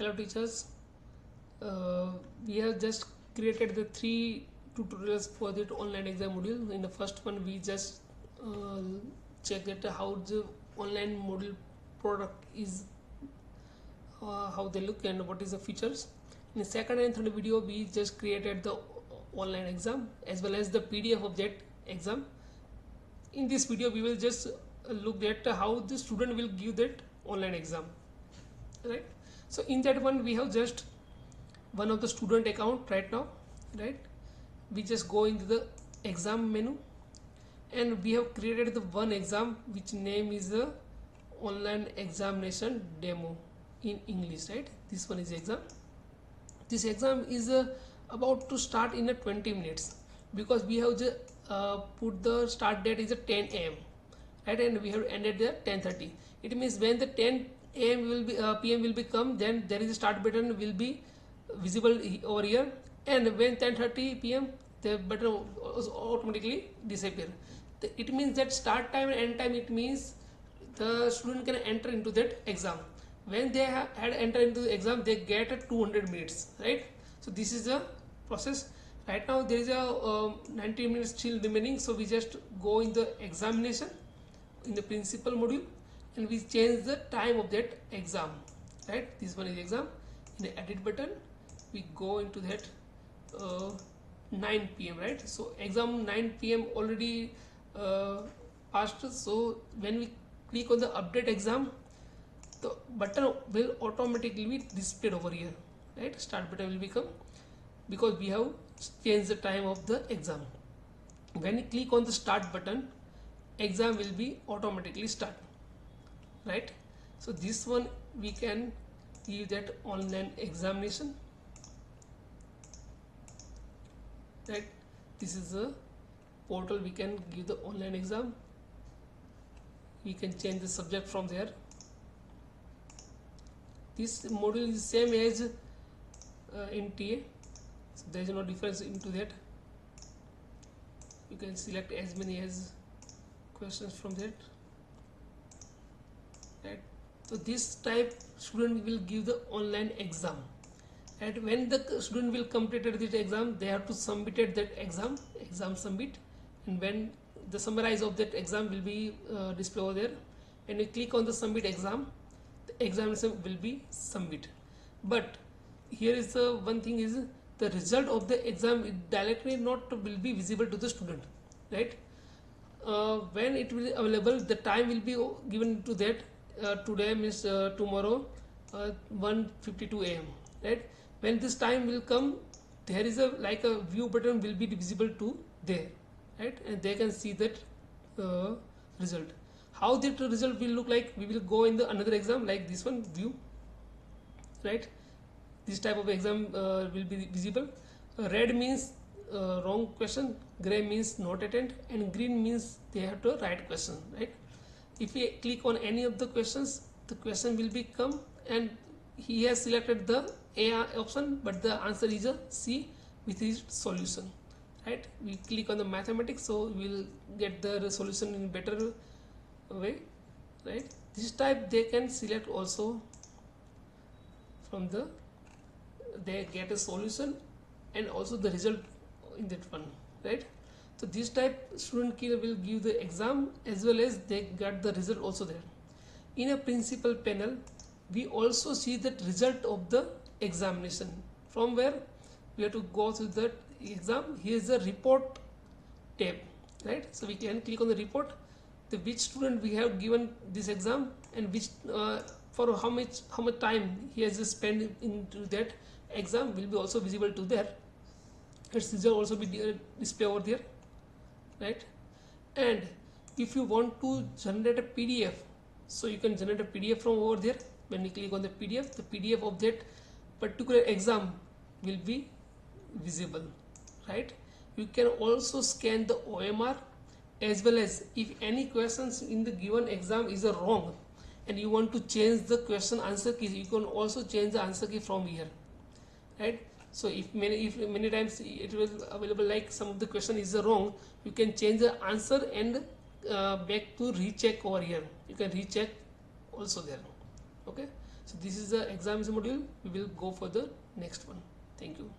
Hello teachers, we have just created the 3 tutorials for the online exam module. In the first one we just check that how the online module product is, how they look and what is the features. In the second and third video we just created the online exam as well as the PDF of that exam. In this video we will just look at how the student will give that online exam, right? So in that one we have just one of the student account right now, right? We just go into the exam menu and we have created the one exam which name is the online examination demo in English, right? This one is exam. This exam is about to start in 20 minutes because we have just put the start date is 10 AM, right? And we have ended there 10:30. It means when the 10 AM will be PM will become, then there is a start button will be visible over here, and when 10:30 PM the button automatically disappear. It means that start time and end time, it means the student can enter into that exam. When they had entered into the exam they get 200 minutes, right? So this is the process. Right now there is a 90 minutes still remaining, so we just go in the examination in the principal module and we change the time of that exam, right? This one is exam. In the edit button we go into that 9 PM, right? So exam 9 PM already passed. So when we click on the update exam, the button will automatically be displayed over here, right? Start button will become, because we have changed the time of the exam. When you click on the start button, exam will be automatically start, right? So this one we can give that online examination, right? This is the portal, we can give the online exam. We can change the subject from there. This module is same as in TA, so there is no difference into that. You can select as many as questions from that, right? So this type student will give the online exam, and when the student will complete this exam they have to submit that exam submit, and when the summarize of that exam will be displayed over there, and you click on the submit exam, the examination will be submit. But here is the one thing is the result of the exam directly not will be visible to the student, right? When it will be available, the time will be given to that. Today means tomorrow 1:52 AM, right? When this time will come, there is a like a view button will be visible to there, right? And they can see that result. How that result will look like, we will go in the another exam like this one, view, right? This type of exam will be visible. Red means wrong question, gray means not attend, and green means they have to write question, right? If we click on any of the questions, the question will become, and he has selected the A option, but the answer is a C with his solution, right? We click on the mathematics, so we will get the solution in better way, right? This type they can select also from the, they get a solution and also the result in that one, right? So this type student will give the exam as well as they get the result also there. In a principal panel we also see the result of the examination, from where we have to go to the exam. Here is the report tab, right? So we can click on the report, the which student we have given this exam and which for how much time he has spent into that exam will be also visible to there. Its result also be displayed over there, right? And if you want to generate a PDF, so you can generate a PDF from over there. When you click on the PDF of that particular exam will be visible, right? You can also scan the OMR, as well as if any questions in the given exam is wrong and you want to change the question answer key, you can also change the answer key from here, right? So if many times it will available like some of the question is wrong, you can change the answer and back to recheck over here. You can recheck also there. Okay, So this is the examination module. We will go for the next one. Thank you.